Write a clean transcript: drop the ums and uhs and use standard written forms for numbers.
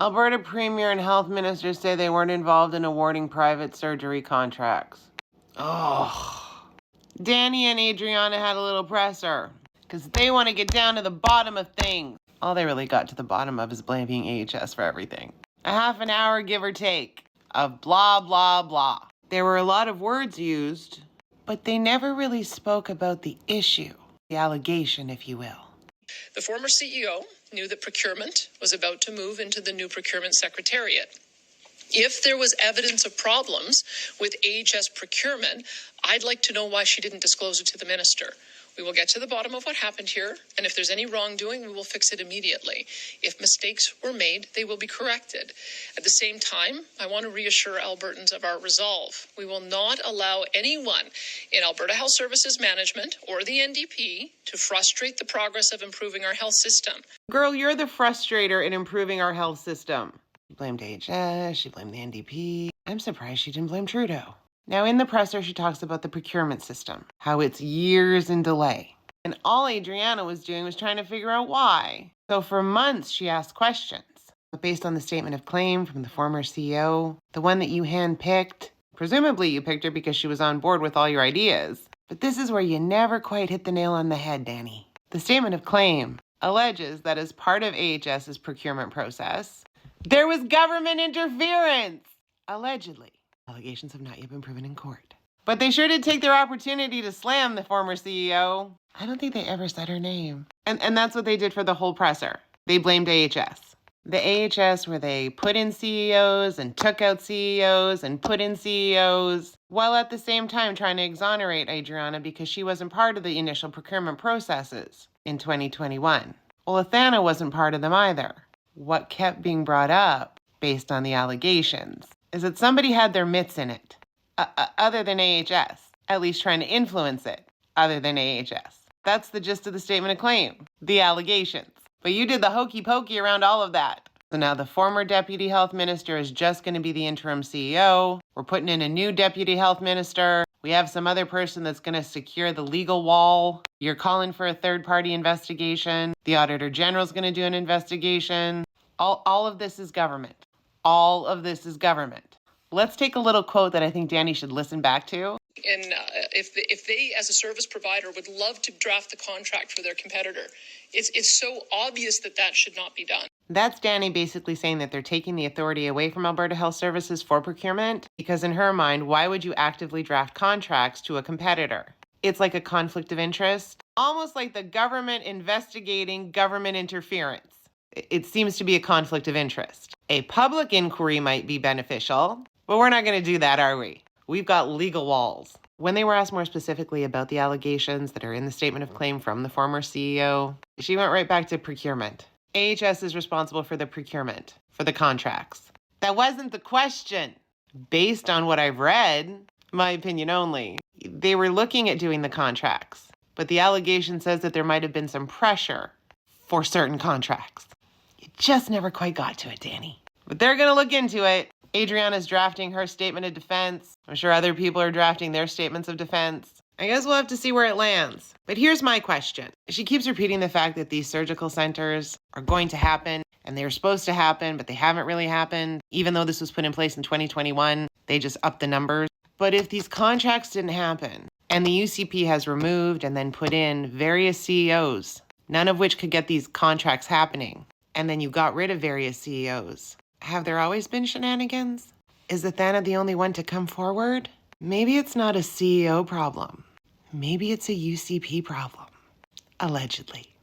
Alberta Premier and Health Minister say they weren't involved in awarding private surgery contracts. Oh. Danny and Adriana had a little presser because they want to get down to the bottom of things. All they really got to the bottom of is blaming AHS for everything. A half an hour, give or take, of blah, blah, blah. There were a lot of words used, but they never really spoke about the issue, the allegation, if you will. The former CEO knew that procurement was about to move into the new procurement secretariat. If there was evidence of problems with AHS procurement, I'd like to know why she didn't disclose it to the minister. We will get to the bottom of what happened here, and if there's any wrongdoing, we will fix it immediately. If mistakes were made, they will be corrected. At the same time, I want to reassure Albertans of our resolve. We will not allow anyone in Alberta Health Services Management or the NDP to frustrate the progress of improving our health system. Girl, you're the frustrator in improving our health system. She blamed AHS, she blamed the NDP. I'm surprised she didn't blame Trudeau. Now, in the presser, she talks about the procurement system, how it's years in delay. And all Adriana was doing was trying to figure out why. So for months, she asked questions. But based on the statement of claim from the former CEO, the one that you handpicked, presumably you picked her because she was on board with all your ideas. But this is where you never quite hit the nail on the head, Danny. The statement of claim alleges that as part of AHS's procurement process, there was government interference, allegedly. Allegations have not yet been proven in court. But they sure did take their opportunity to slam the former CEO. I don't think they ever said her name. And that's what they did for the whole presser. They blamed AHS. The AHS where they put in CEOs and took out CEOs and put in CEOs, while at the same time trying to exonerate Adriana because she wasn't part of the initial procurement processes in 2021. Well, Athana wasn't part of them either. What kept being brought up, based on the allegations, is that somebody had their mitts in it, other than AHS, at least trying to influence it, other than AHS. That's the gist of the statement of claim, the allegations. But you did the hokey pokey around all of that. So now the former deputy health minister is just going to be the interim CEO. We're putting in a new deputy health minister. We have some other person that's going to secure the legal wall. You're calling for a third-party investigation. The Auditor General is going to do an investigation. All of this is government. All of this is government. Let's take a little quote that I think Danny should listen back to. And if they, as a service provider, would love to draft the contract for their competitor, it's so obvious that that should not be done. That's Danny basically saying that they're taking the authority away from Alberta Health Services for procurement, because in her mind, why would you actively draft contracts to a competitor? It's like a conflict of interest, almost like the government investigating government interference. It seems to be a conflict of interest. A public inquiry might be beneficial, but we're not going to do that, are we? We've got legal walls. When they were asked more specifically about the allegations that are in the statement of claim from the former CEO, she went right back to procurement. AHS is responsible for the procurement, for the contracts. That wasn't the question. Based on what I've read, my opinion only, they were looking at doing the contracts, but the allegation says that there might have been some pressure for certain contracts. You just never quite got to it, Danny. But they're going to look into it. Adriana's drafting her statement of defense. I'm sure other people are drafting their statements of defense. I guess we'll have to see where it lands. But here's my question. She keeps repeating the fact that these surgical centers are going to happen, and they were supposed to happen, but they haven't really happened. Even though this was put in place in 2021, they just upped the numbers. But if these contracts didn't happen, and the UCP has removed and then put in various CEOs, none of which could get these contracts happening, and then you got rid of various CEOs, have there always been shenanigans? Is Athana the only one to come forward? Maybe it's not a CEO problem. Maybe it's a UCP problem. Allegedly.